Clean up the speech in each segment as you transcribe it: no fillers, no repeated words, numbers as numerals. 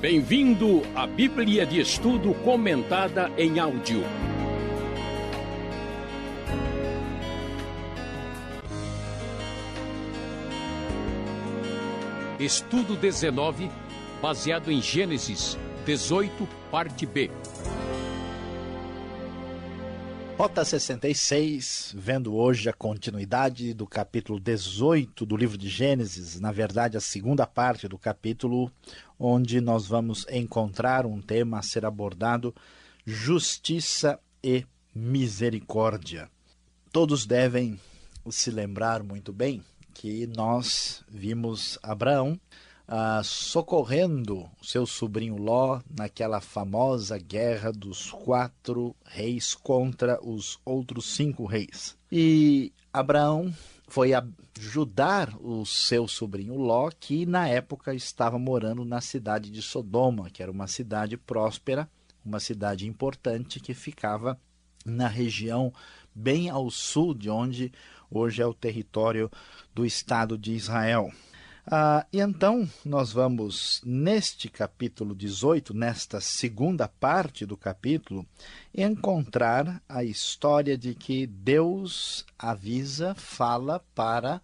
Bem-vindo à Bíblia de Estudo comentada em áudio. Estudo 19, baseado em Gênesis 18, parte B. Rota 66, vendo hoje a continuidade do capítulo 18 do livro de Gênesis, na verdade a segunda parte do capítulo, onde nós vamos encontrar um tema a ser abordado: justiça e misericórdia. Todos devem se lembrar muito bem que nós vimos Abraão socorrendo o seu sobrinho Ló naquela famosa guerra dos 4 reis contra os outros 5 reis. E Abraão foi ajudar o seu sobrinho Ló, que na época estava morando na cidade de Sodoma, que era uma cidade próspera, uma cidade importante que ficava na região bem ao sul de onde hoje é o território do Estado de Israel. E então nós vamos, neste capítulo 18, nesta segunda parte do capítulo, encontrar a história de que Deus fala para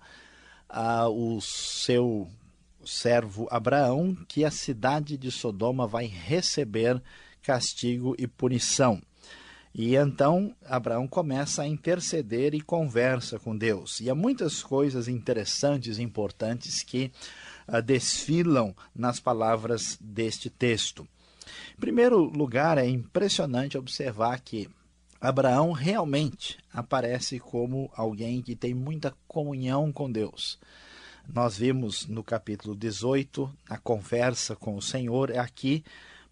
o seu servo Abraão que a cidade de Sodoma vai receber castigo e punição. E então Abraão começa a interceder e conversa com Deus. E há muitas coisas interessantes e importantes que desfilam nas palavras deste texto. Em primeiro lugar, é impressionante observar que Abraão realmente aparece como alguém que tem muita comunhão com Deus. Nós vimos no capítulo 18 a conversa com o Senhor. Aqui,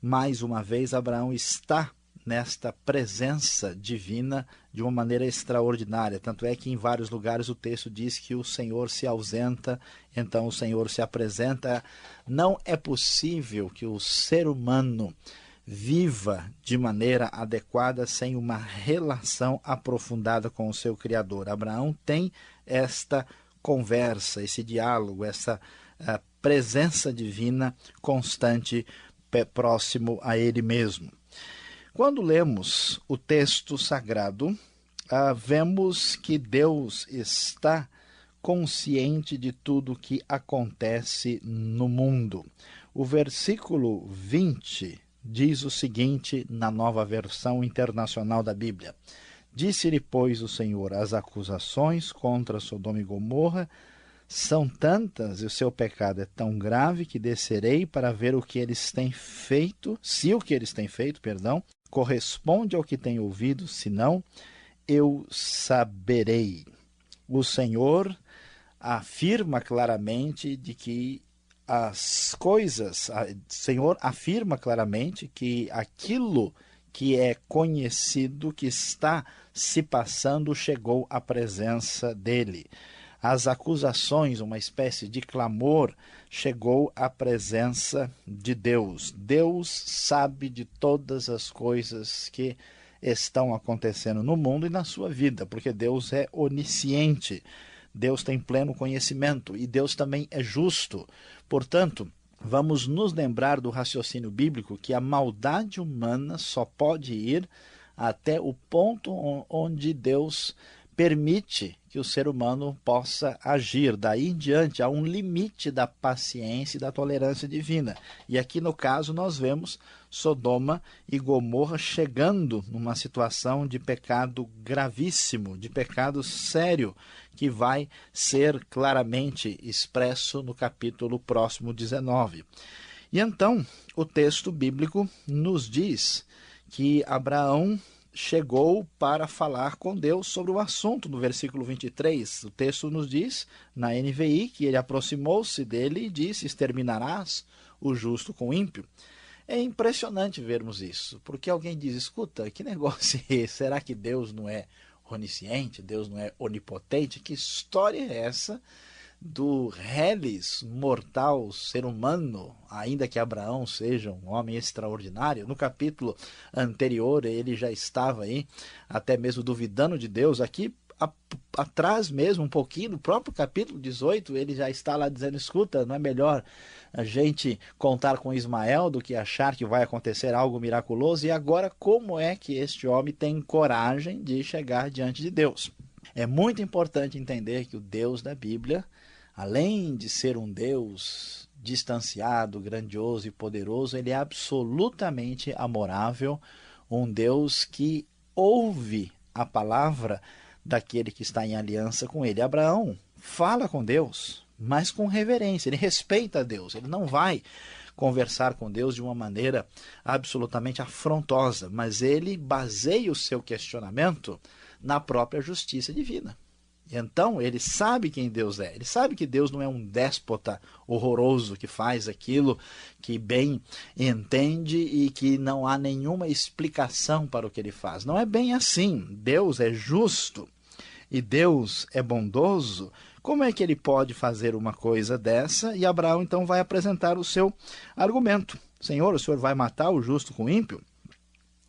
mais uma vez, Abraão está nesta presença divina de uma maneira extraordinária. Tanto é que em vários lugares o texto diz que o Senhor se ausenta, então o Senhor se apresenta. Não é possível que o ser humano viva de maneira adequada sem uma relação aprofundada com o seu Criador. Abraão tem esta conversa, esse diálogo, essa presença divina constante, próximo a ele mesmo. Quando lemos o texto sagrado, vemos que Deus está consciente de tudo que acontece no mundo. O versículo 20 diz o seguinte na Nova Versão Internacional da Bíblia: Disse-lhe, pois, o Senhor: as acusações contra Sodoma e Gomorra são tantas e o seu pecado é tão grave que descerei para ver o que eles têm feito, se o que eles têm feito, corresponde ao que tenho ouvido, senão eu saberei. O Senhor afirma claramente de que Senhor afirma claramente que aquilo que é conhecido, que está se passando, chegou à presença dele. As acusações, uma espécie de clamor, chegou à presença de Deus. Deus sabe de todas as coisas que estão acontecendo no mundo e na sua vida, porque Deus é onisciente, Deus tem pleno conhecimento e Deus também é justo. Portanto, vamos nos lembrar do raciocínio bíblico que a maldade humana só pode ir até o ponto onde Deus permite que o ser humano possa agir. Daí em diante há um limite da paciência e da tolerância divina. E aqui no caso nós vemos Sodoma e Gomorra chegando numa situação de pecado gravíssimo, de pecado sério, que vai ser claramente expresso no capítulo próximo 19. E então o texto bíblico nos diz que Abraão chegou para falar com Deus sobre o assunto. No versículo 23, o texto nos diz, na NVI, que ele aproximou-se dele e disse: exterminarás o justo com o ímpio. É impressionante vermos isso, porque alguém diz: escuta, que negócio é esse? Será que Deus não é onisciente? Deus não é onipotente? Que história é essa do reles mortal ser humano, ainda que Abraão seja um homem extraordinário? No capítulo anterior ele já estava aí até mesmo duvidando de Deus. Aqui atrás mesmo, um pouquinho, no próprio capítulo 18, ele já está lá dizendo, escuta, não é melhor a gente contar com Ismael do que achar que vai acontecer algo miraculoso? E agora, como é que este homem tem coragem de chegar diante de Deus? É muito importante entender que o Deus da Bíblia, além de ser um Deus distanciado, grandioso e poderoso, ele é absolutamente amorável, um Deus que ouve a palavra daquele que está em aliança com ele. Abraão fala com Deus, mas com reverência, ele respeita a Deus, ele não vai conversar com Deus de uma maneira absolutamente afrontosa, mas ele baseia o seu questionamento na própria justiça divina. Então ele sabe quem Deus é, ele sabe que Deus não é um déspota horroroso que faz aquilo que bem entende e que não há nenhuma explicação para o que ele faz. Não é bem assim. Deus é justo e Deus é bondoso. Como é que ele pode fazer uma coisa dessa? E Abraão então vai apresentar o seu argumento. Senhor, o senhor vai matar o justo com o ímpio?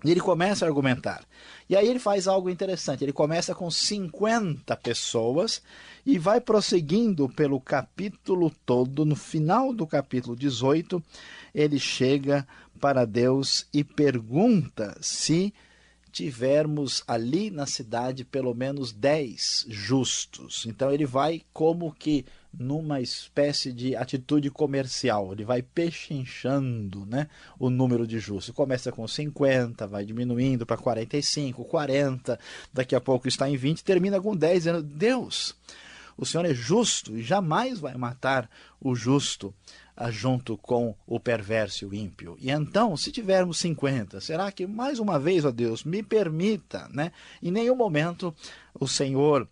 E ele começa a argumentar. E aí ele faz algo interessante. Ele começa com 50 pessoas e vai prosseguindo pelo capítulo todo. No final do capítulo 18, ele chega para Deus e pergunta se tivermos ali na cidade pelo menos 10 justos. Então ele vai como que numa espécie de atitude comercial, ele vai pechinchando, né, o número de justos. Começa com 50, vai diminuindo para 45, 40, daqui a pouco está em 20, termina com 10, dizendo, Deus, o Senhor é justo e jamais vai matar o justo junto com o perverso e o ímpio. E então, se tivermos 50, será que, mais uma vez, ó Deus, me permita, né? Em nenhum momento o Senhor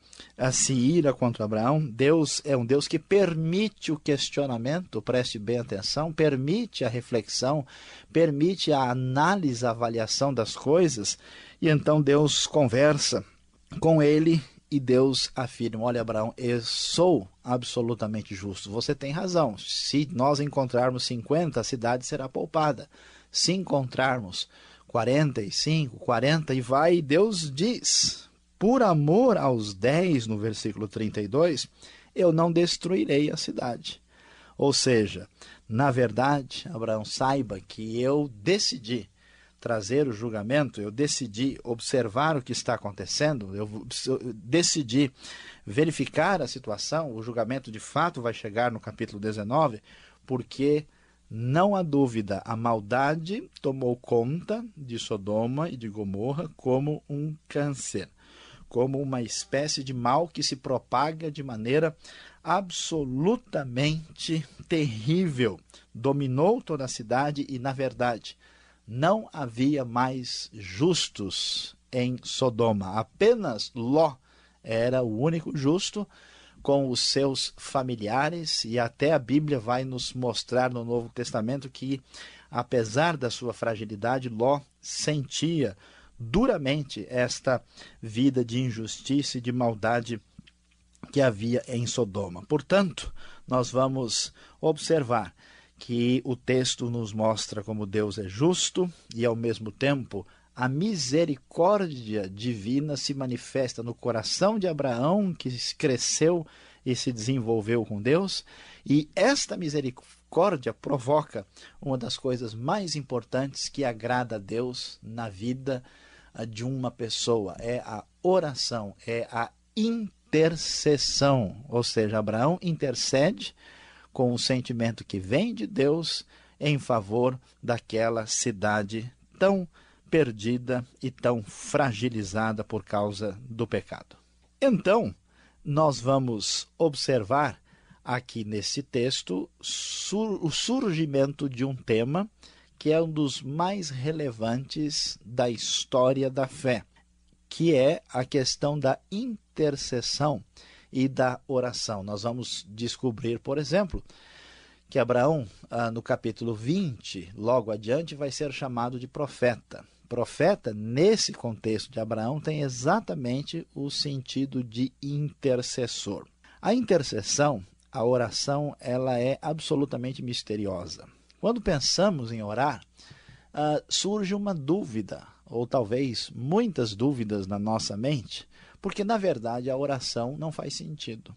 se ira contra Abraão. Deus é um Deus que permite o questionamento, preste bem atenção, permite a reflexão, permite a análise, a avaliação das coisas. E então Deus conversa com ele. E Deus afirma, olha Abraão, eu sou absolutamente justo, você tem razão, se nós encontrarmos 50, a cidade será poupada, se encontrarmos 45, 40 e vai, Deus diz, por amor aos 10, no versículo 32, eu não destruirei a cidade. Ou seja, na verdade, Abraão, saiba que eu decidi trazer o julgamento, eu decidi observar o que está acontecendo, eu decidi verificar a situação, o julgamento de fato vai chegar no capítulo 19, porque não há dúvida, a maldade tomou conta de Sodoma e de Gomorra como um câncer, como uma espécie de mal que se propaga de maneira absolutamente terrível, dominou toda a cidade e, na verdade, não havia mais justos em Sodoma. Apenas Ló era o único justo com os seus familiares. E até a Bíblia vai nos mostrar no Novo Testamento que, apesar da sua fragilidade, Ló sentia duramente esta vida de injustiça e de maldade que havia em Sodoma. Portanto, nós vamos observar que o texto nos mostra como Deus é justo e, ao mesmo tempo, a misericórdia divina se manifesta no coração de Abraão, que cresceu e se desenvolveu com Deus, e esta misericórdia provoca uma das coisas mais importantes que agrada a Deus na vida de uma pessoa, é a oração, é a intercessão, ou seja, Abraão intercede com o sentimento que vem de Deus em favor daquela cidade tão perdida e tão fragilizada por causa do pecado. Então, nós vamos observar aqui nesse texto o surgimento de um tema que é um dos mais relevantes da história da fé, que é a questão da intercessão e da oração. Nós vamos descobrir, por exemplo, que Abraão, no capítulo 20, logo adiante, vai ser chamado de profeta. Profeta, nesse contexto de Abraão, tem exatamente o sentido de intercessor. A intercessão, a oração, ela é absolutamente misteriosa. Quando pensamos em orar, surge uma dúvida, ou talvez muitas dúvidas na nossa mente, Porque, na verdade, a oração não faz sentido.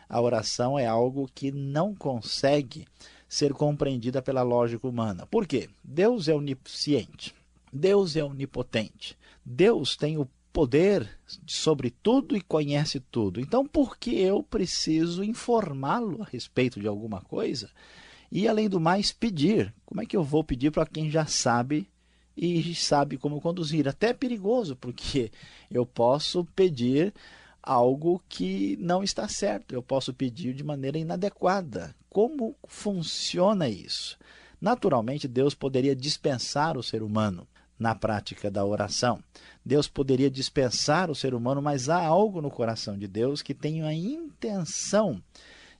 A oração é algo que não consegue ser compreendida pela lógica humana. Por quê? Deus é onisciente, Deus é onipotente, Deus tem o poder sobre tudo e conhece tudo. Então, por que eu preciso informá-lo a respeito de alguma coisa? E, além do mais, pedir. Como é que eu vou pedir para quem já sabe e sabe como conduzir? Até é perigoso, porque eu posso pedir algo que não está certo, eu posso pedir de maneira inadequada. Como funciona isso? Naturalmente, Deus poderia dispensar o ser humano na prática da oração. Deus poderia dispensar o ser humano, mas há algo no coração de Deus que tem a intenção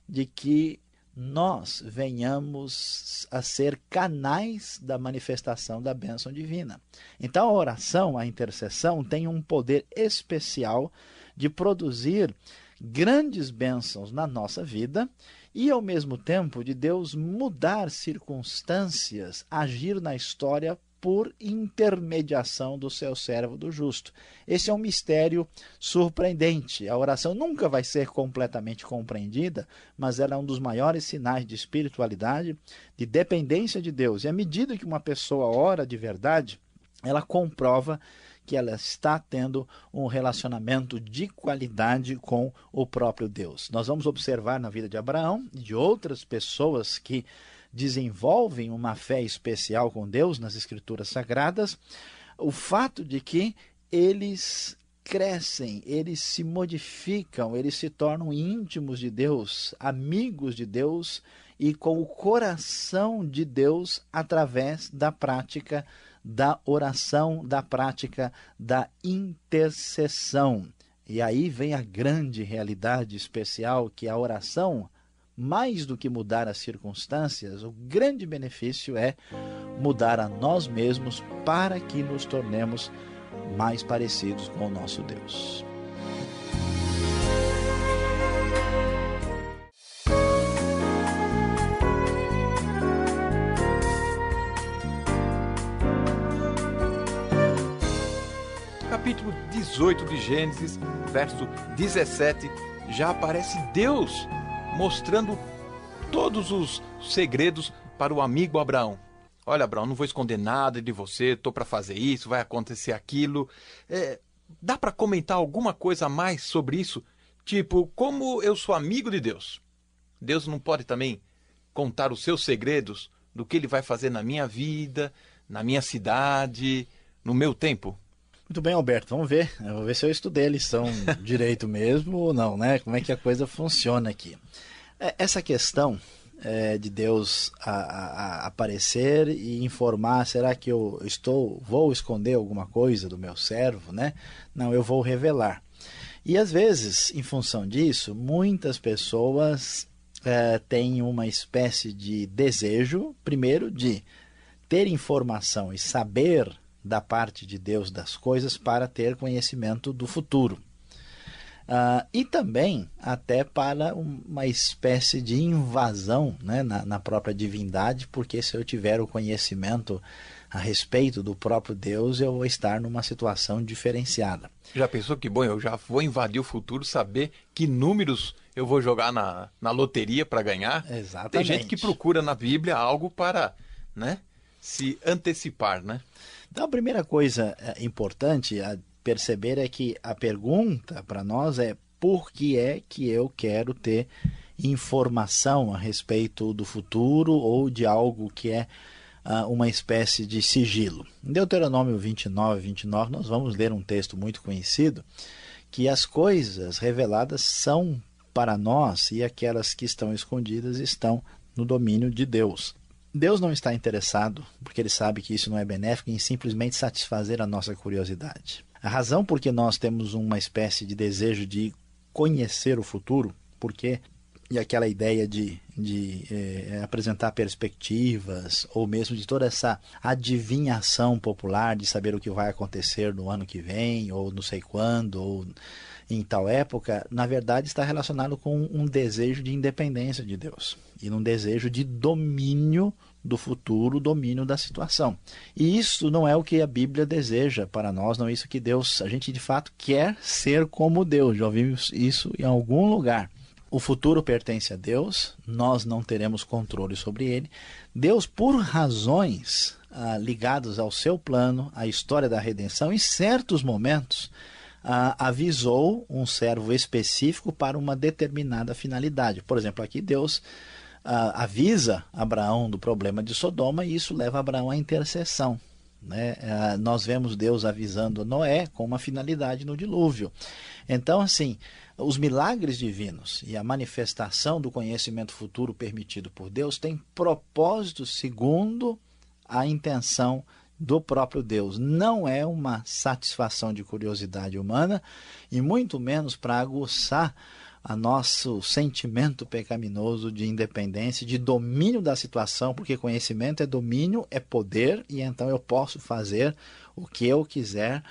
de que nós venhamos a ser canais da manifestação da bênção divina. Então, a oração, a intercessão, tem um poder especial de produzir grandes bênçãos na nossa vida e, ao mesmo tempo, de Deus mudar circunstâncias, agir na história por intermediação do seu servo do justo. Esse é um mistério surpreendente. A oração nunca vai ser completamente compreendida, mas ela é um dos maiores sinais de espiritualidade, de dependência de Deus. E à medida que uma pessoa ora de verdade, ela comprova que ela está tendo um relacionamento de qualidade com o próprio Deus. Nós vamos observar na vida de Abraão e de outras pessoas que desenvolvem uma fé especial com Deus nas Escrituras Sagradas, o fato de que eles crescem, eles se modificam, eles se tornam íntimos de Deus, amigos de Deus e com o coração de Deus através da prática da oração, da prática da intercessão. E aí vem a grande realidade especial, que a oração, mais do que mudar as circunstâncias, o grande benefício é mudar a nós mesmos para que nos tornemos mais parecidos com o nosso Deus. Capítulo 18 de Gênesis, verso 17, já aparece Deus mostrando todos os segredos para o amigo Abraão. Olha, Abraão, não vou esconder nada de você, estou para fazer isso, vai acontecer aquilo. Dá para comentar alguma coisa a mais sobre isso? Tipo, como eu sou amigo de Deus, Deus não pode também contar os seus segredos do que Ele vai fazer na minha vida, na minha cidade, no meu tempo? Muito bem, Alberto, vamos ver. Eu vou ver se eu estudei a lição direito mesmo ou não, né? Como é que a coisa funciona aqui. Essa questão de Deus aparecer e informar, será que eu vou esconder alguma coisa do meu servo, né? Não, eu vou revelar. E às vezes, em função disso, muitas pessoas têm uma espécie de desejo, primeiro, de ter informação e saber da parte de Deus das coisas para ter conhecimento do futuro. E também até para uma espécie de invasão, né, na própria divindade, porque se eu tiver o conhecimento a respeito do próprio Deus, eu vou estar numa situação diferenciada. Já pensou que bom, eu já vou invadir o futuro, saber que números eu vou jogar na loteria para ganhar? Exatamente. Tem gente que procura na Bíblia algo para, né, se antecipar, né? Então, a primeira coisa importante a perceber é que a pergunta para nós é: por que é que eu quero ter informação a respeito do futuro ou de algo que é uma espécie de sigilo? Em Deuteronômio 29, nós vamos ler um texto muito conhecido, que as coisas reveladas são para nós e aquelas que estão escondidas estão no domínio de Deus. Deus não está interessado, porque Ele sabe que isso não é benéfico, em simplesmente satisfazer a nossa curiosidade. A razão por que nós temos uma espécie de desejo de conhecer o futuro, e aquela ideia de apresentar perspectivas, ou mesmo de toda essa adivinhação popular de saber o que vai acontecer no ano que vem, ou não sei quando, ou em tal época, na verdade está relacionado com um desejo de independência de Deus e um desejo de domínio do futuro domínio da situação. E isso não é o que a Bíblia deseja para nós, não é isso que Deus, a gente de fato quer ser como Deus, já ouvimos isso em algum lugar. O futuro pertence a Deus, nós não teremos controle sobre ele. Deus, por razões ligadas ao seu plano, à história da redenção, em certos momentos, avisou um servo específico para uma determinada finalidade. Por exemplo, aqui Deus avisa Abraão do problema de Sodoma e isso leva Abraão à intercessão. Né? Nós vemos Deus avisando Noé com uma finalidade no dilúvio. Então, assim, os milagres divinos e a manifestação do conhecimento futuro permitido por Deus têm propósito segundo a intenção do próprio Deus. Não é uma satisfação de curiosidade humana e muito menos para aguçar a nosso sentimento pecaminoso de independência, de domínio da situação, porque conhecimento é domínio, é poder, e então eu posso fazer o que eu quiser,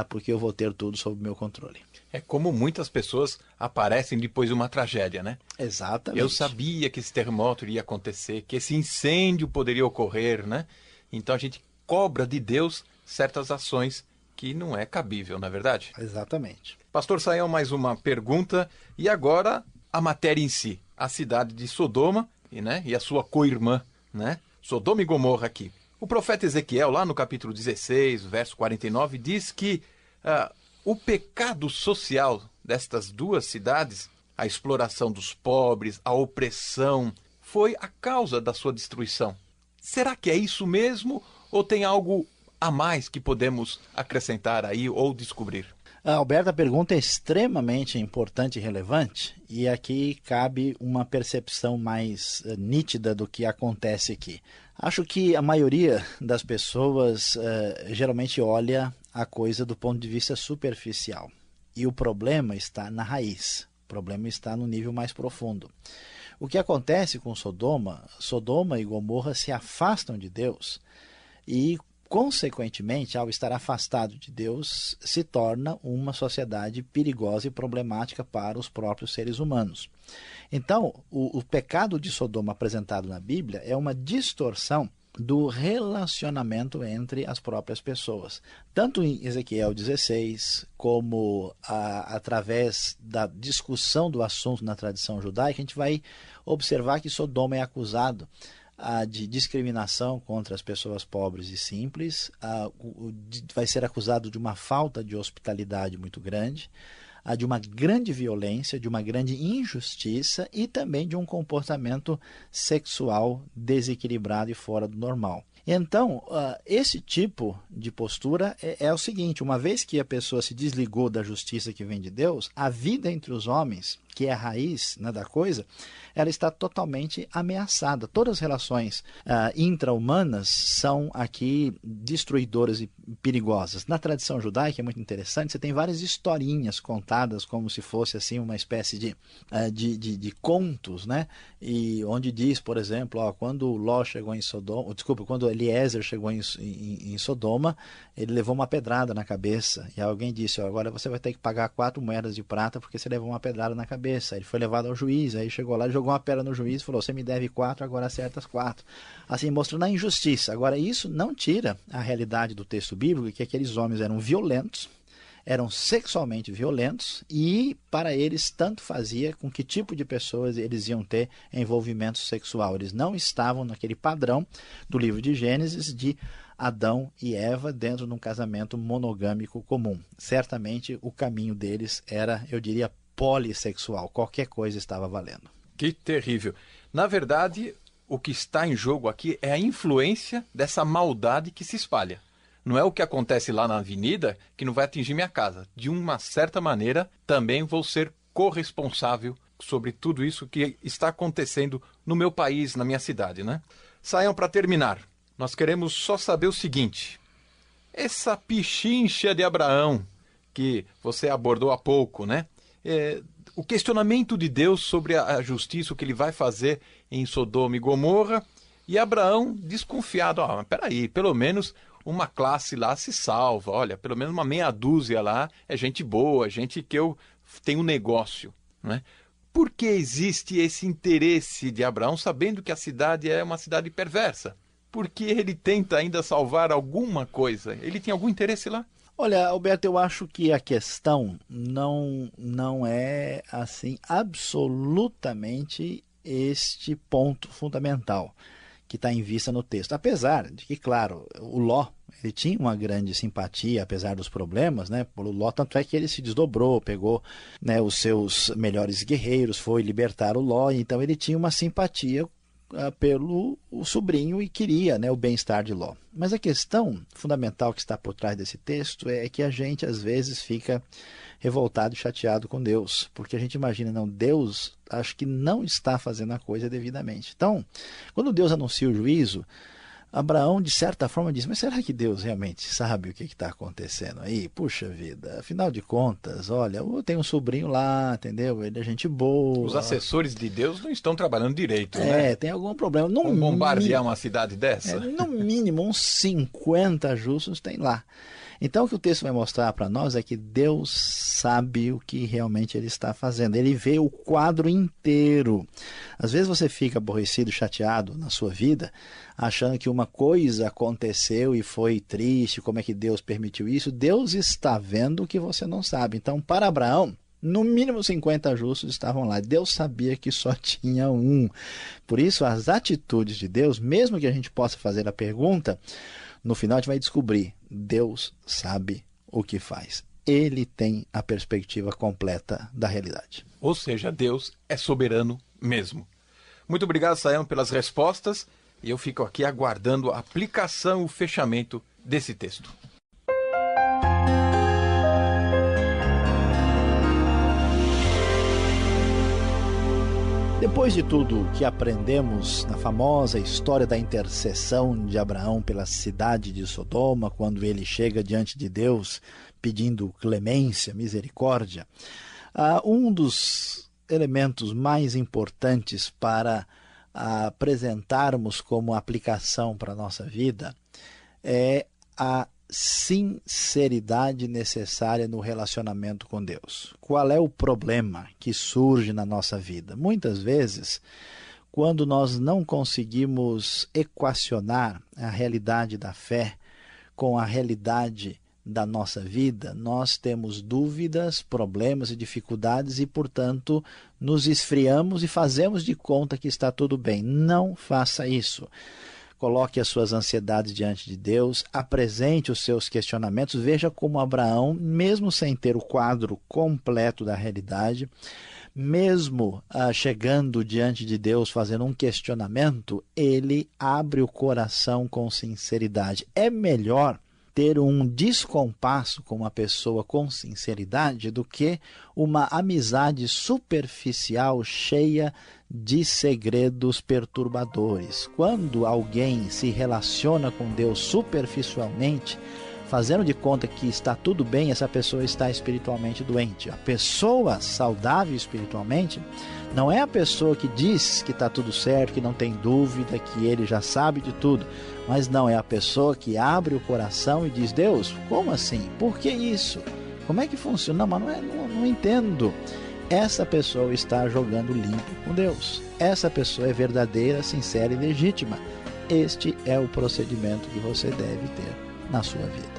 porque eu vou ter tudo sob meu controle. É como muitas pessoas aparecem depois de uma tragédia, né? Exatamente. Eu sabia que esse terremoto iria acontecer, que esse incêndio poderia ocorrer, né? Então a gente cobra de Deus certas ações que não é cabível, não é verdade? Exatamente. Pastor Sayão, mais uma pergunta. E agora a matéria em si. A cidade de Sodoma e a sua co-irmã, né? Sodoma e Gomorra aqui. O profeta Ezequiel, lá no capítulo 16, verso 49, diz que o pecado social destas duas cidades, a exploração dos pobres, a opressão, foi a causa da sua destruição. Será que é isso mesmo ou tem algo a mais que podemos acrescentar aí ou descobrir? Alberto, a pergunta é extremamente importante e relevante e aqui cabe uma percepção mais nítida do que acontece aqui. Acho que a maioria das pessoas geralmente olha a coisa do ponto de vista superficial e o problema está na raiz, o problema está no nível mais profundo. O que acontece com Sodoma e Gomorra se afastam de Deus e consequentemente, ao estar afastado de Deus, se torna uma sociedade perigosa e problemática para os próprios seres humanos. Então, o pecado de Sodoma apresentado na Bíblia é uma distorção do relacionamento entre as próprias pessoas. Tanto em Ezequiel 16, como através da discussão do assunto na tradição judaica, a gente vai observar que Sodoma é acusado de discriminação contra as pessoas pobres e simples, vai ser acusado de uma falta de hospitalidade muito grande, de uma grande violência, de uma grande injustiça e também de um comportamento sexual desequilibrado e fora do normal. Então, esse tipo de postura é o seguinte: uma vez que a pessoa se desligou da justiça que vem de Deus, a vida entre os homens, que é a raiz da coisa, ela está totalmente ameaçada. Todas as relações intra-humanas são aqui destruidoras e perigosas. Na tradição judaica é muito interessante, você tem várias historinhas contadas como se fosse assim uma espécie de contos, né? E onde diz, por exemplo, quando Ló chegou em Sodoma, quando Eliezer chegou em Sodoma, ele levou uma pedrada na cabeça e alguém disse: agora você vai ter que pagar 4 moedas de prata porque você levou uma pedrada na cabeça. Ele foi levado ao juiz, aí chegou lá, jogou uma pedra no juiz e falou: você me deve 4, agora acerta as 4. Assim, mostrando a injustiça. Agora, isso não tira a realidade do texto bíblico, que aqueles homens eram violentos, eram sexualmente violentos e para eles tanto fazia com que tipo de pessoas eles iam ter envolvimento sexual. Eles não estavam naquele padrão do livro de Gênesis de Adão e Eva dentro de um casamento monogâmico comum. Certamente o caminho deles era, eu diria, polissexual. Qualquer coisa estava valendo. Que terrível. Na verdade, o que está em jogo aqui é a influência dessa maldade que se espalha. Não é o que acontece lá na avenida que não vai atingir minha casa. De uma certa maneira, também vou ser corresponsável sobre tudo isso que está acontecendo no meu país, na minha cidade, né? Sayão, para terminar, nós queremos só saber o seguinte: essa pichincha de Abraão que você abordou há pouco, né? O questionamento de Deus sobre a justiça, o que ele vai fazer em Sodoma e Gomorra, e Abraão desconfiado: mas peraí, pelo menos uma classe lá se salva, olha, pelo menos uma meia dúzia lá é gente boa, gente que eu tenho negócio, né? por que existe esse interesse de Abraão, sabendo que a cidade é uma cidade perversa? Por que ele tenta ainda salvar alguma coisa? Ele tem algum interesse lá? Olha, Alberto, eu acho que a questão não é assim absolutamente este ponto fundamental que está em vista no texto. Apesar de que, claro, o Ló, ele tinha uma grande simpatia, apesar dos problemas, né, pelo Ló, tanto é que ele se desdobrou, pegou, né, os seus melhores guerreiros, foi libertar o Ló, então ele tinha uma simpatia pelo o sobrinho e queria, né, o bem-estar de Ló. Mas a questão fundamental que está por trás desse texto é que a gente às vezes fica revoltado e chateado com Deus, porque a gente imagina, não, Deus acho que não está fazendo a coisa devidamente. Então, quando Deus anuncia o juízo, Abraão, de certa forma, diz, mas será que Deus realmente sabe o que está acontecendo aí? Puxa vida, afinal de contas, olha, eu tenho um sobrinho lá, entendeu? Ele é gente boa. Os assessores de Deus não estão trabalhando direito, né? Tem algum problema. Vamos bombardear uma cidade dessa? No mínimo, uns 50 justos tem lá. Então, o que o texto vai mostrar para nós é que Deus sabe o que realmente ele está fazendo. Ele vê o quadro inteiro. Às vezes você fica aborrecido, chateado na sua vida, achando que uma coisa aconteceu e foi triste, como é que Deus permitiu isso? Deus está vendo o que você não sabe. Então, para Abraão, no mínimo 50 justos estavam lá. Deus sabia que só tinha um. Por isso, as atitudes de Deus, mesmo que a gente possa fazer a pergunta, no final a gente vai descobrir, Deus sabe o que faz. Ele tem a perspectiva completa da realidade. Ou seja, Deus é soberano mesmo. Muito obrigado, Sayão, pelas respostas. E eu fico aqui aguardando a aplicação e o fechamento desse texto. Depois de tudo que aprendemos na famosa história da intercessão de Abraão pela cidade de Sodoma, quando ele chega diante de Deus pedindo clemência, misericórdia, um dos elementos mais importantes para apresentarmos como aplicação para a nossa vida é a sinceridade necessária no relacionamento com Deus. Qual é o problema que surge na nossa vida? Muitas vezes, quando nós não conseguimos equacionar a realidade da fé com a realidade da nossa vida, nós temos dúvidas, problemas e dificuldades e, portanto, nos esfriamos e fazemos de conta que está tudo bem. Não faça isso. Coloque as suas ansiedades diante de Deus, apresente os seus questionamentos, veja como Abraão, mesmo sem ter o quadro completo da realidade, mesmo chegando diante de Deus fazendo um questionamento, ele abre o coração com sinceridade. É melhor ter um descompasso com uma pessoa com sinceridade do que uma amizade superficial cheia de segredos perturbadores. Quando alguém se relaciona com Deus superficialmente, fazendo de conta que está tudo bem, essa pessoa está espiritualmente doente. A pessoa saudável espiritualmente não é a pessoa que diz que está tudo certo, que não tem dúvida, que ele já sabe de tudo. Mas não, é a pessoa que abre o coração e diz, Deus, como assim? Por que isso? Como é que funciona? Não, mas não entendo. Essa pessoa está jogando limpo com Deus. Essa pessoa é verdadeira, sincera e legítima. Este é o procedimento que você deve ter na sua vida.